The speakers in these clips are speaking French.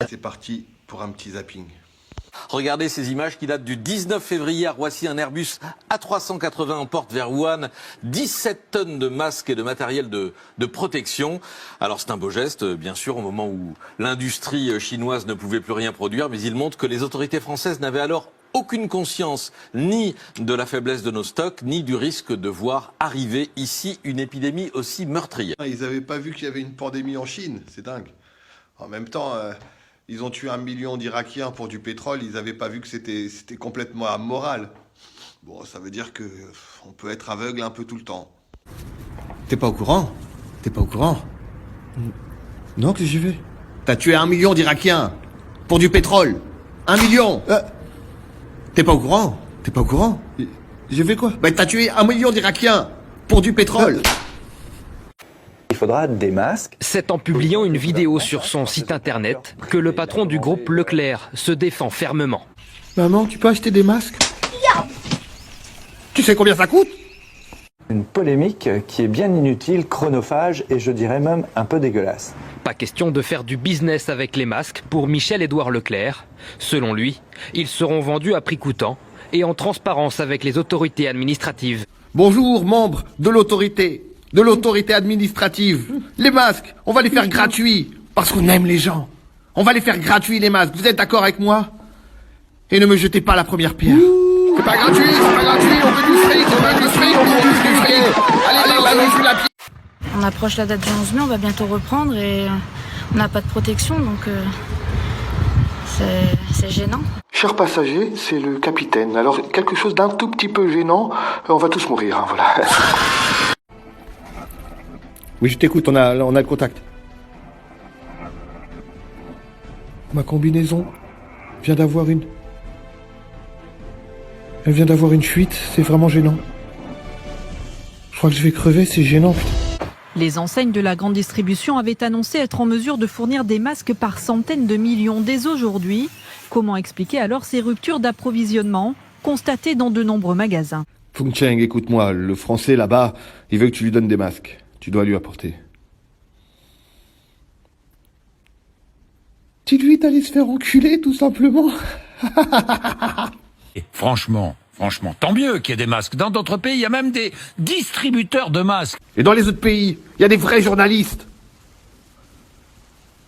C'est parti pour un petit zapping. Regardez ces images qui datent du 19 février à Roissy. Un Airbus A380 emporte vers Wuhan 17 tonnes de masques et de matériel de protection. Alors c'est un beau geste, bien sûr, au moment où l'industrie chinoise ne pouvait plus rien produire, mais il montre que les autorités françaises n'avaient alors aucune conscience ni de la faiblesse de nos stocks, ni du risque de voir arriver ici une épidémie aussi meurtrière. Ils n'avaient pas vu qu'il y avait une pandémie en Chine, c'est dingue. En même temps, ils ont tué 1 million d'Irakiens pour du pétrole, ils n'avaient pas vu que c'était complètement amoral. Bon, ça veut dire que on peut être aveugle un peu tout le temps. T'es pas au courant? T'es pas au courant? Non, que j'y vais. T'as tué 1 million d'Irakiens pour du pétrole. 1 million. T'es pas au courant? T'es pas au courant? J'ai fait quoi? Bah t'as tué 1 million d'Irakiens pour du pétrole. Il faudra des masques. C'est en publiant une vidéo sur son site internet que le patron du groupe Leclerc se défend fermement. Maman, tu peux acheter des masques? Tu sais combien ça coûte? Une polémique qui est bien inutile, chronophage et je dirais même un peu dégueulasse. Pas question de faire du business avec les masques pour Michel-Édouard Leclerc. Selon lui, ils seront vendus à prix coûtant et en transparence avec les autorités administratives. Bonjour, membres de l'autorité administrative. Les masques, on va les faire gratuits, parce qu'on aime les gens. On va les faire gratuits, les masques. Vous êtes d'accord avec moi? Et ne me jetez pas la première pierre. C'est pas gratuit, on veut du fric, on veut du fric. Allez, je la pierre. On approche la date du 11 mai, on va bientôt reprendre et on n'a pas de protection, donc c'est gênant. Cher passager, c'est le capitaine. Alors, quelque chose d'un tout petit peu gênant, on va tous mourir, hein, voilà. Oui, je t'écoute, on a le contact. Ma combinaison vient d'avoir une... Elle vient d'avoir une fuite, c'est vraiment gênant. Je crois que je vais crever, c'est gênant, putain. Les enseignes de la grande distribution avaient annoncé être en mesure de fournir des masques par centaines de millions dès aujourd'hui. Comment expliquer alors ces ruptures d'approvisionnement constatées dans de nombreux magasins? Fung Cheng, écoute-moi, le français là-bas, il veut que tu lui donnes des masques. Tu dois lui apporter. Dis-lui d'aller se faire enculer, tout simplement. Et franchement, tant mieux qu'il y ait des masques. Dans d'autres pays, il y a même des distributeurs de masques. Et dans les autres pays, il y a des vrais journalistes.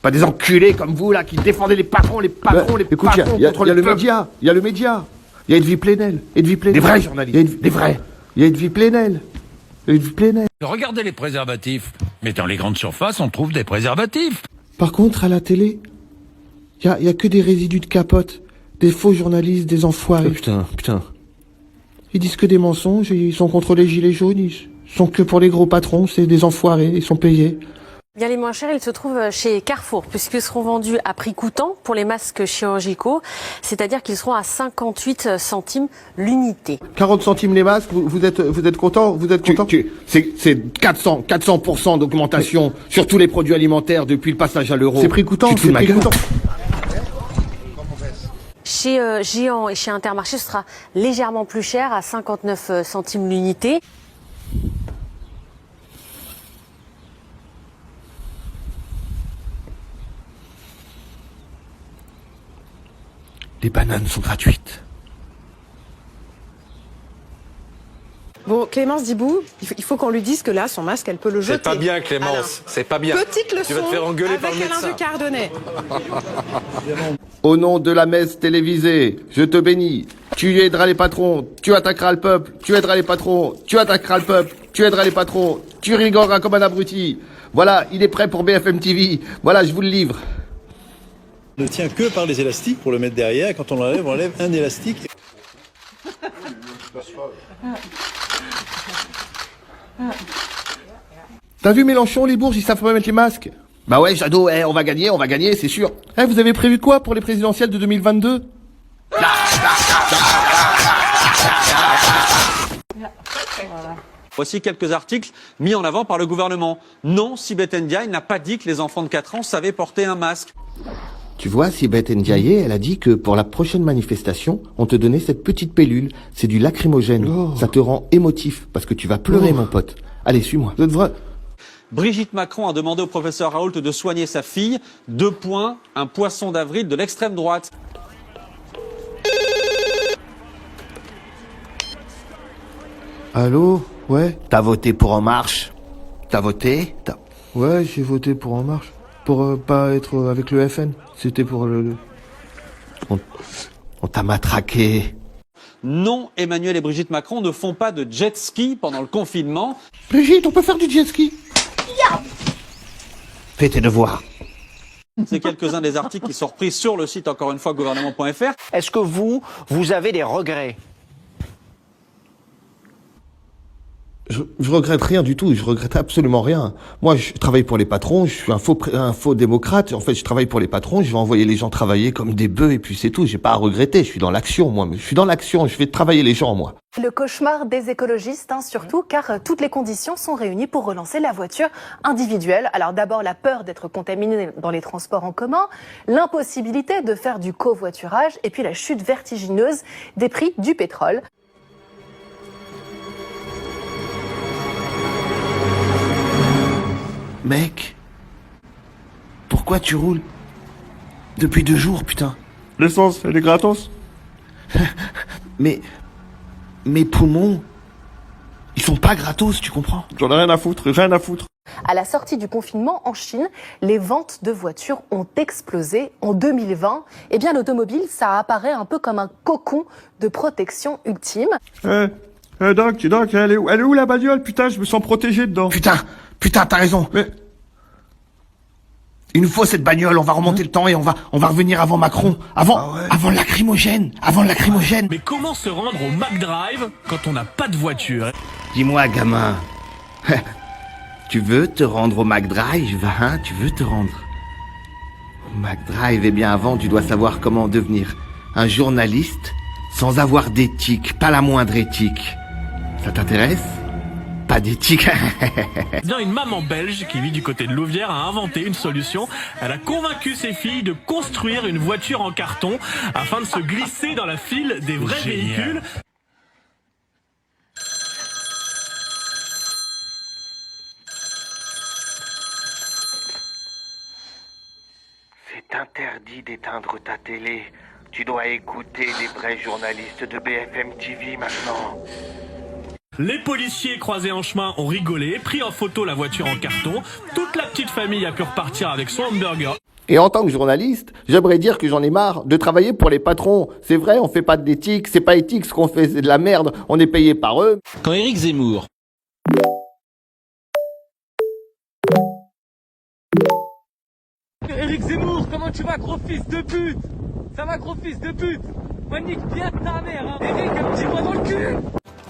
Pas des enculés comme vous, là, qui défendez les patrons, écoute, il y a le média, il y a le média. Il y a Edwy Plenel. Des vrais journalistes. Des vrais. Il y a Edwy Plenel. Regardez les préservatifs. Mais dans les grandes surfaces, on trouve des préservatifs. Par contre, à la télé, il y a que des résidus de capote. Des faux journalistes, des enfoirés. Putain. Ils disent que des mensonges, ils sont contre les gilets jaunes, ils sont que pour les gros patrons, c'est des enfoirés, ils sont payés. Bien, les moins chers, ils se trouvent chez Carrefour, puisqu'ils seront vendus à prix coûtant pour les masques chirurgicaux, c'est-à-dire qu'ils seront à 58 centimes l'unité. 40 centimes les masques, vous êtes content? C'est 400% d'augmentation sur tous les produits alimentaires depuis le passage à l'euro. C'est prix coûtant, c'est prix coûtant. Chez Géant et chez Intermarché, ce sera légèrement plus cher, à 59 centimes l'unité. Les bananes sont gratuites. Bon, Clémence Dibou, il faut qu'on lui dise que là, son masque, elle peut le jeter. C'est pas bien, Clémence, c'est pas bien. Petite leçon tu vas te faire engueuler par le avec médecin. Alain Ducardonnet. Au nom de la messe télévisée, je te bénis. Tu aideras les patrons, tu attaqueras le peuple, tu aideras les patrons, tu attaqueras le peuple, tu aideras les patrons, tu rigoleras comme un abruti. Voilà, il est prêt pour BFM TV. Voilà, je vous le livre. Ne tient que par les élastiques pour le mettre derrière. Et quand on enlève un élastique. T'as vu Mélenchon, les bourges, ils savent pas mettre les masques? Bah ouais, Jadot, on va gagner, c'est sûr. Vous avez prévu quoi pour les présidentielles de 2022? Voici quelques articles mis en avant par le gouvernement. Non, Sibeth Ndiaye n'a pas dit que les enfants de 4 ans savaient porter un masque. Tu vois, Sibeth Ndiaye, elle a dit que pour la prochaine manifestation, on te donnait cette petite pilule. C'est du lacrymogène. Oh. Ça te rend émotif, parce que tu vas pleurer, mon pote. Allez, suis-moi. Brigitte Macron a demandé au professeur Raoult de soigner sa fille. 2 points, un poisson d'avril de l'extrême droite. Allô? Ouais? T'as voté pour En Marche? T'as voté? Ouais, j'ai voté pour En Marche. Pour pas être avec le FN. C'était pour le... On t'a matraqué. Non, Emmanuel et Brigitte Macron ne font pas de jet ski pendant le confinement. Brigitte, on peut faire du jet ski? Fais tes devoirs. C'est quelques-uns des articles qui sont repris sur le site, encore une fois, gouvernement.fr. Est-ce que vous avez des regrets? Je regrette rien du tout, je regrette absolument rien. Moi, je travaille pour les patrons, je suis un faux démocrate. En fait, je travaille pour les patrons, je vais envoyer les gens travailler comme des bœufs et puis c'est tout. J'ai pas à regretter, je suis dans l'action, moi. Je suis dans l'action, je fais travailler les gens, moi. Le cauchemar des écologistes, surtout car toutes les conditions sont réunies pour relancer la voiture individuelle. Alors d'abord, la peur d'être contaminé dans les transports en commun, l'impossibilité de faire du covoiturage et puis la chute vertigineuse des prix du pétrole. Mec, pourquoi tu roules? Depuis 2 jours, putain. L'essence, elle est gratos. Mais mes poumons, ils sont pas gratos, tu comprends? J'en ai rien à foutre, rien à foutre. À la sortie du confinement en Chine, les ventes de voitures ont explosé. En 2020, eh bien l'automobile, ça apparaît un peu comme un cocon de protection ultime. Doc, elle est où la bagnole? Putain, je me sens protégé dedans. Putain, t'as raison. Mais... Il nous faut cette bagnole, on va remonter le temps et on va revenir avant Macron. Avant le lacrymogène. Mais comment se rendre au McDrive quand on n'a pas de voiture? Dis-moi, gamin. Tu veux te rendre au McDrive, hein? Tu veux te rendre au McDrive? Eh bien, avant, tu dois savoir comment devenir un journaliste sans avoir d'éthique, pas la moindre éthique. Ça t'intéresse? Pas d'éthique. Une maman belge qui vit du côté de Louvière a inventé une solution. Elle a convaincu ses filles de construire une voiture en carton afin de se glisser dans la file des vrais véhicules. C'est interdit d'éteindre ta télé. Tu dois écouter les vrais journalistes de BFM TV maintenant. Les policiers croisés en chemin ont rigolé, pris en photo la voiture en carton. Toute la petite famille a pu repartir avec son hamburger. Et en tant que journaliste, j'aimerais dire que j'en ai marre de travailler pour les patrons. C'est vrai, on fait pas d'éthique, c'est pas éthique ce qu'on fait, c'est de la merde, on est payé par eux. Quand Éric Zemmour Éric Zemmour, comment tu vas, gros fils de pute? Ça va, gros fils de pute? Nique bien ta mère, hein. Éric, un petit doigt dans le cul.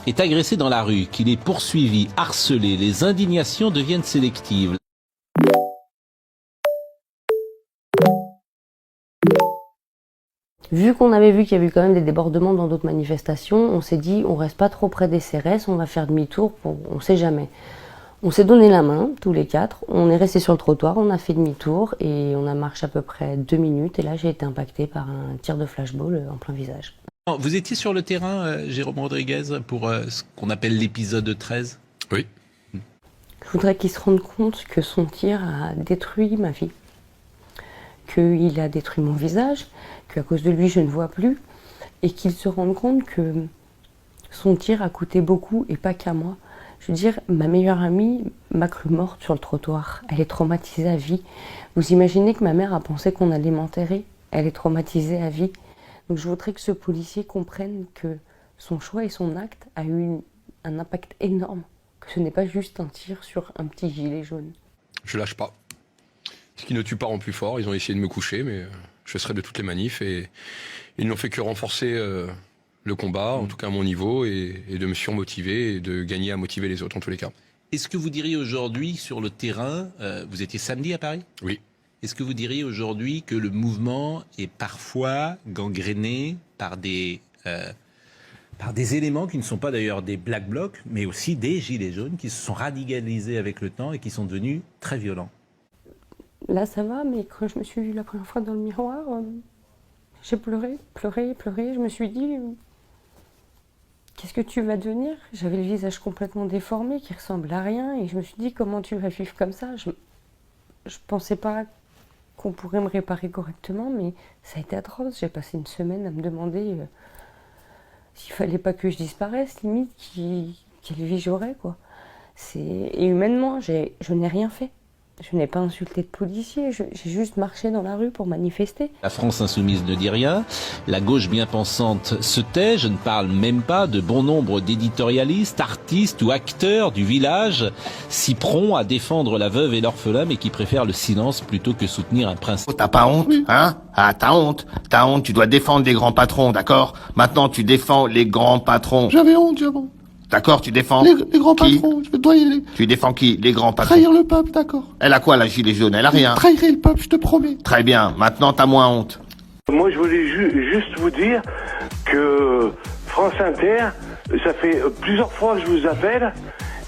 est agressé dans la rue, qu'il est poursuivi, harcelé, les indignations deviennent sélectives. Vu qu'on avait vu qu'il y avait eu quand même des débordements dans d'autres manifestations, on s'est dit on reste pas trop près des CRS, on va faire demi-tour, on sait jamais. On s'est donné la main, tous les quatre, on est resté sur le trottoir, on a fait demi-tour et on a marché à peu près 2 minutes et là j'ai été impacté par un tir de flashball en plein visage. Vous étiez sur le terrain, Jérôme Rodriguez, pour ce qu'on appelle l'épisode 13 ? Oui. Je voudrais qu'il se rende compte que son tir a détruit ma vie, qu'il a détruit mon visage, qu'à cause de lui je ne vois plus, et qu'il se rende compte que son tir a coûté beaucoup et pas qu'à moi. Je veux dire, ma meilleure amie m'a cru morte sur le trottoir. Elle est traumatisée à vie. Vous imaginez que ma mère a pensé qu'on allait m'enterrer? Elle est traumatisée à vie. Donc je voudrais que ce policier comprenne que son choix et son acte a eu un impact énorme. Que ce n'est pas juste un tir sur un petit gilet jaune. Je lâche pas. Ce qui ne tue pas rend plus fort. Ils ont essayé de me coucher, mais je serai de toutes les manifs. Et ils n'ont fait que renforcer le combat, en tout cas à mon niveau, et de me surmotiver et de gagner à motiver les autres en tous les cas. Est-ce que vous diriez aujourd'hui sur le terrain, vous étiez samedi à Paris ? Oui. Est-ce que vous diriez aujourd'hui que le mouvement est parfois gangréné par des éléments qui ne sont pas d'ailleurs des Black Blocs, mais aussi des gilets jaunes qui se sont radicalisés avec le temps et qui sont devenus très violents? Là ça va, mais quand je me suis vue la première fois dans le miroir, j'ai pleuré. Je me suis dit, qu'est-ce que tu vas devenir? J'avais le visage complètement déformé, qui ressemble à rien, et je me suis dit, comment tu vas vivre comme ça? Je pensais pas qu'on pourrait me réparer correctement, mais ça a été atroce. J'ai passé une semaine à me demander s'il fallait pas que je disparaisse, limite, quelle vie j'aurais, quoi. Et humainement, je n'ai rien fait. Je n'ai pas insulté de policier, j'ai juste marché dans la rue pour manifester. La France insoumise ne dit rien, la gauche bien pensante se tait, je ne parle même pas de bon nombre d'éditorialistes, artistes ou acteurs du village, si prompts à défendre la veuve et l'orphelin, mais qui préfèrent le silence plutôt que soutenir un principe. Oh, t'as pas honte, hein? Ah, t'as honte, tu dois défendre les grands patrons, d'accord? Maintenant, tu défends les grands patrons. J'avais honte, j'avais honte. D'accord, tu défends les grands qui? patrons, je vais doyer les... Tu défends qui? Les grands patrons. Trahir le peuple, d'accord. Elle a quoi, la gilet jaune? Elle a rien. Je trahirai le peuple, je te promets. Très bien, maintenant t'as moins honte. Moi, je voulais juste vous dire que France Inter, ça fait plusieurs fois que je vous appelle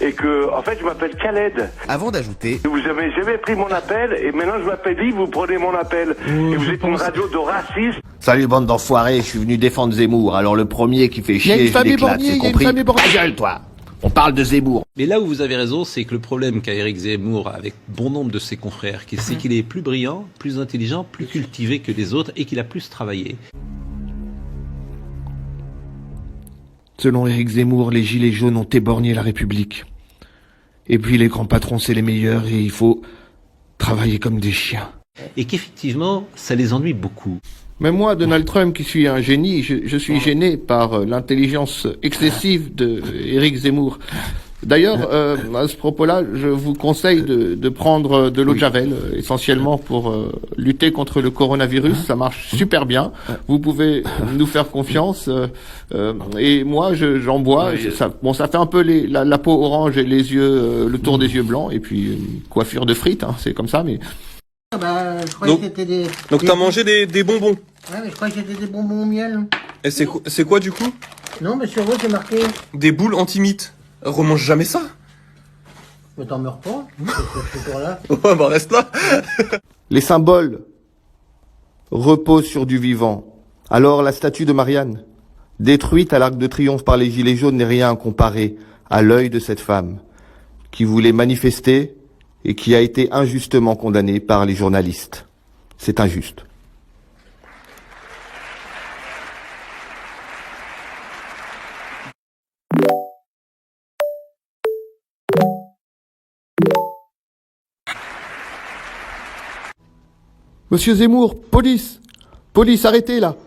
et que, en fait, je m'appelle Khaled. Avant d'ajouter... Vous avez jamais pris mon appel et maintenant je m'appelle Yves, vous prenez mon appel. Et vous êtes une radio de racisme. Salut bande d'enfoirés, je suis venu défendre Zemmour. Alors le premier qui fait chier, je l'éclate, c'est compris? Ta gueule, toi. On parle de Zemmour. Mais là où vous avez raison, c'est que le problème qu'a Éric Zemmour avec bon nombre de ses confrères, c'est qu'il est plus brillant, plus intelligent, plus cultivé que les autres et qu'il a plus travaillé. Selon Éric Zemmour, les gilets jaunes ont éborgné la République. Et puis les grands patrons, c'est les meilleurs et il faut travailler comme des chiens. Et qu'effectivement, ça les ennuie beaucoup. Même moi, Donald Trump, qui suis un génie, je suis gêné par l'intelligence excessive de Éric Zemmour. D'ailleurs, à ce propos-là, je vous conseille de prendre de l'eau de Javel, essentiellement pour lutter contre le coronavirus. Ça marche super bien. Vous pouvez nous faire confiance. Et moi, j'en bois. Ça fait un peu la peau orange et les yeux, le tour des yeux blancs, et puis une coiffure de frites, hein, c'est comme ça, mais... je croyais que c'était des... Donc t'as mangé des bonbons? Ouais, mais je croyais que c'était des bonbons au miel. Et c'est quoi du coup? Non, mais sur eux, c'est marqué. Des boules anti-mythes. Remange jamais ça. Mais t'en meurs pas. C'est toujours là. Ouais, bah reste là. Les symboles reposent sur du vivant. Alors la statue de Marianne, détruite à l'Arc de Triomphe par les Gilets jaunes, n'est rien à comparer à l'œil de cette femme qui voulait manifester et qui a été injustement condamnée par les journalistes. C'est injuste. Monsieur Zemmour, police! Police, arrêtez là!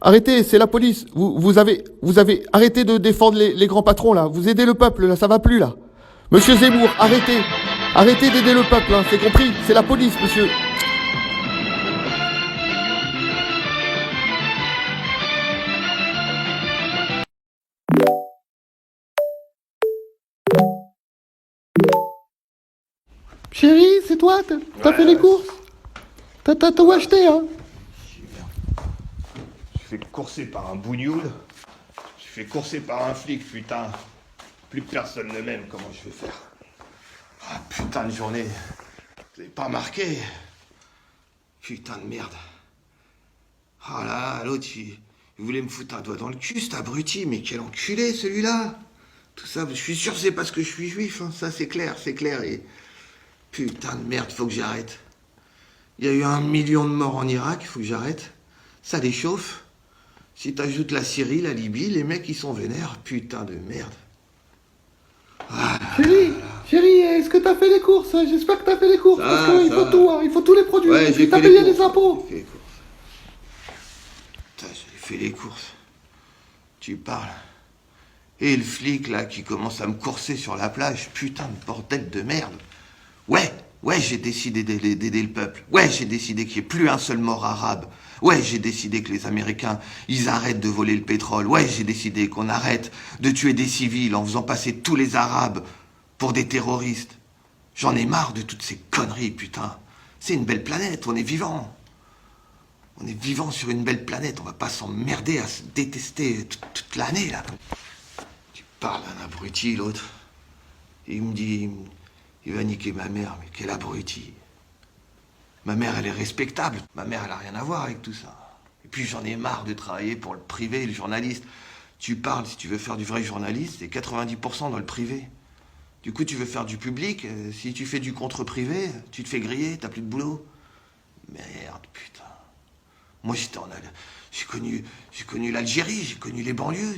Arrêtez, c'est la police! Vous avez arrêté de défendre les grands patrons là! Vous aidez le peuple là, ça va plus là! Monsieur Zemmour, arrêtez! Arrêtez d'aider le peuple, hein, c'est compris? C'est la police, monsieur! Chérie, c'est toi? T'as fait les courses? T'as tout acheté, hein? Je suis fait courser par un bougnoul. Je suis fait courser par un flic, putain. Plus personne ne m'aime, comment je vais faire? Ah, putain de journée. Vous avez pas remarqué? Putain de merde. Ah là, l'autre, il voulait me foutre un doigt dans le cul, cet abruti. Mais quel enculé, celui-là. Tout ça, je suis sûr que c'est parce que je suis juif, hein. Ça, c'est clair, et... Putain de merde, faut que j'arrête. Il y a eu 1 million de morts en Irak, il faut que j'arrête. Ça les chauffe. Si t'ajoutes la Syrie, la Libye, les mecs ils sont vénères. Putain de merde. Ah, Chérie, est-ce que t'as fait les courses? J'espère que t'as fait les courses, parce qu'il faut tout, hein, il faut tous les produits. Ouais, j'ai t'as fait payé les les impôts. J'ai fait les courses. Putain, j'ai fait les courses. Tu parles. Et le flic là qui commence à me courser sur la plage. Putain de bordel de merde. Ouais, j'ai décidé d'aider le peuple. Ouais, j'ai décidé qu'il n'y ait plus un seul mort arabe. Ouais, j'ai décidé que les Américains, ils arrêtent de voler le pétrole. Ouais, j'ai décidé qu'on arrête de tuer des civils en faisant passer tous les Arabes pour des terroristes. J'en ai marre de toutes ces conneries, putain. C'est une belle planète, on est vivant. On est vivant sur une belle planète, on va pas s'emmerder à se détester toute l'année, là. Tu parles d'un abruti, l'autre. Il me dit... Il va niquer ma mère, mais quel abruti. Ma mère, elle est respectable. Ma mère, elle a rien à voir avec tout ça. Et puis j'en ai marre de travailler pour le privé, le journaliste. Tu parles, si tu veux faire du vrai journaliste, c'est 90% dans le privé. Du coup, tu veux faire du public, si tu fais du contre-privé, tu te fais griller, t'as plus de boulot. Merde, putain. Moi, j'ai connu l'Algérie, j'ai connu les banlieues.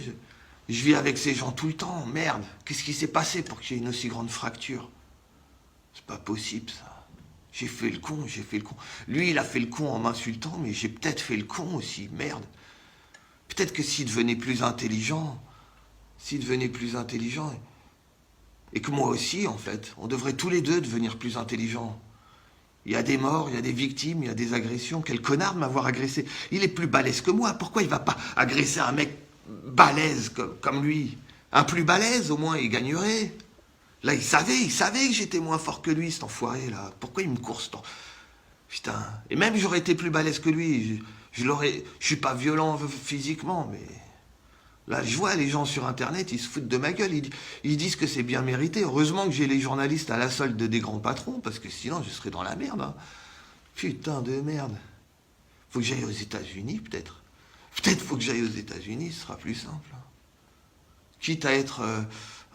Je vis avec ces gens tout le temps. Merde, qu'est-ce qui s'est passé pour qu'il y ait une aussi grande fracture? C'est pas possible, ça. J'ai fait le con. Lui, il a fait le con en m'insultant, mais j'ai peut-être fait le con aussi, merde. Peut-être que s'il devenait plus intelligent, et que moi aussi, en fait, on devrait tous les deux devenir plus intelligents. Il y a des morts, il y a des victimes, il y a des agressions. Quel connard de m'avoir agressé. Il est plus balèze que moi. Pourquoi il va pas agresser un mec balèze comme lui? Un plus balèze, au moins, il gagnerait. Là, il savait que j'étais moins fort que lui, cet enfoiré, là. Pourquoi il me course tant? Putain. Et même j'aurais été plus balèze que lui. Je suis pas violent physiquement, mais... Là, je vois les gens sur Internet, ils se foutent de ma gueule. Ils disent que c'est bien mérité. Heureusement que j'ai les journalistes à la solde des grands patrons, parce que sinon, je serais dans la merde. Hein. Putain de merde. Faut que j'aille aux États-Unis, peut-être. Peut-être faut que j'aille aux États-Unis, ce sera plus simple. Quitte à être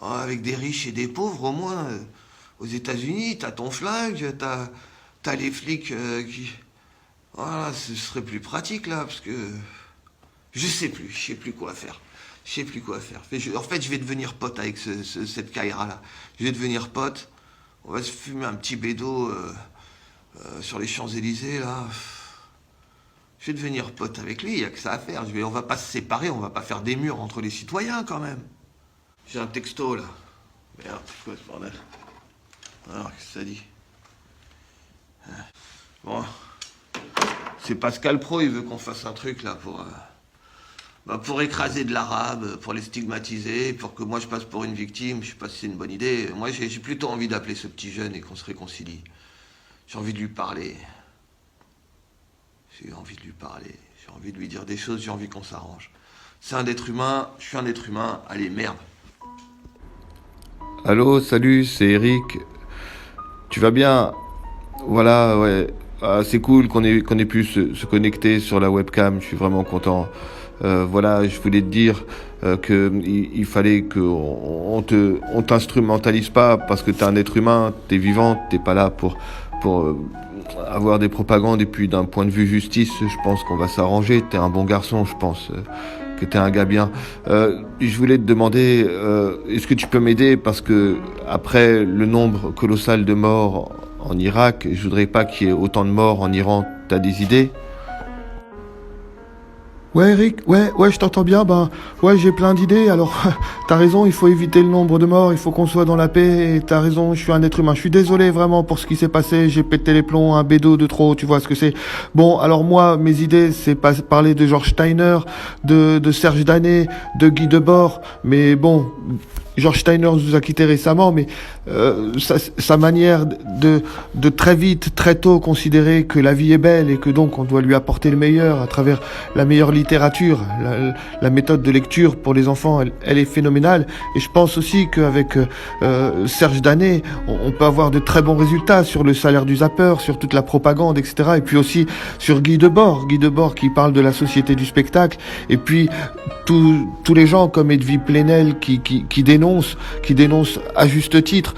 avec des riches et des pauvres, au moins, aux États-Unis, t'as ton flingue, t'as les flics qui... Voilà, ce serait plus pratique, là, parce que... Je sais plus quoi faire. En fait, je vais devenir pote avec cette Kaira-là. Je vais devenir pote. On va se fumer un petit bédo sur les Champs-Élysées, là. Je vais devenir pote avec lui, il n'y a que ça à faire. On va pas se séparer, on va pas faire des murs entre les citoyens, quand même. J'ai un texto, là. Merde, c'est quoi ce bordel? Alors, qu'est-ce que ça dit? Bon. C'est Pascal Pro, il veut qu'on fasse un truc, là, pour écraser de l'arabe, pour les stigmatiser, pour que moi je passe pour une victime. Je sais pas si c'est une bonne idée. Moi j'ai plutôt envie d'appeler ce petit jeune et qu'on se réconcilie. J'ai envie de lui parler. J'ai envie de lui dire des choses, j'ai envie qu'on s'arrange. C'est un être humain, je suis un être humain, allez merde. Allô, salut, c'est Eric. Tu vas bien? Voilà, ouais. Ah, c'est cool qu'on ait pu se connecter sur la webcam, je suis vraiment content. Voilà, je voulais te dire qu'il fallait qu'on t'instrumentalise pas parce que t'es un être humain, t'es vivant, t'es pas là pour avoir des propagandes. Et puis d'un point de vue justice, je pense qu'on va s'arranger. T'es un bon garçon, je pense que t'es un gars bien. Je voulais te demander, est-ce que tu peux m'aider parce que après le nombre colossal de morts en Irak, je voudrais pas qu'il y ait autant de morts en Iran. T'as des idées? Ouais Eric, ouais, je t'entends bien, ouais, j'ai plein d'idées, alors t'as raison, il faut éviter le nombre de morts, il faut qu'on soit dans la paix, et t'as raison, je suis un être humain, je suis désolé vraiment pour ce qui s'est passé, j'ai pété les plombs, un bédo de trop, tu vois ce que c'est. Bon, alors moi, mes idées, c'est parler de George Steiner, de Serge Danet, de Guy Debord, mais bon... George Steiner nous a quittés récemment, mais sa manière de très vite, très tôt considérer que la vie est belle et que donc on doit lui apporter le meilleur à travers la meilleure littérature, la méthode de lecture pour les enfants, elle est phénoménale. Et je pense aussi qu'avec Serge Danet, on peut avoir de très bons résultats sur le salaire du zapper, sur toute la propagande, etc. Et puis aussi sur Guy Debord qui parle de la société du spectacle. Et puis tous les gens comme Edwy Plenel qui dénoncent à juste titre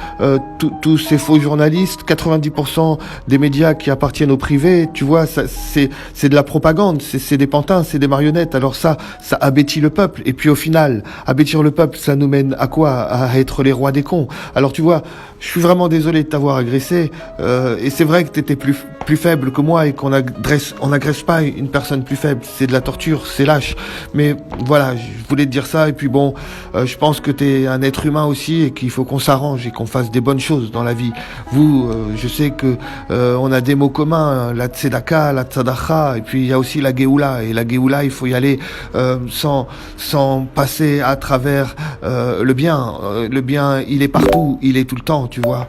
tous ces faux journalistes, 90% des médias qui appartiennent au privé, tu vois, c'est de la propagande, c'est des pantins, c'est des marionnettes. Alors ça abêtit le peuple. Et puis au final, abêtir le peuple, ça nous mène à quoi? À être les rois des cons. Alors tu vois, je suis vraiment désolé de t'avoir agressé, et c'est vrai que t'étais plus faible que moi et qu'on n'agresse pas une personne plus faible. C'est de la torture, c'est lâche. Mais voilà, je voulais te dire ça. Et puis bon, je pense que t'es un être humain aussi et qu'il faut qu'on s'arrange et qu'on fasse des bonnes choses dans la vie. Vous, je sais que on a des mots communs, la tzedaka, la tzadacha, et puis il y a aussi la geoula. Et la geoula, il faut y aller sans passer à travers le bien. Le bien, il est partout, il est tout le temps, tu vois.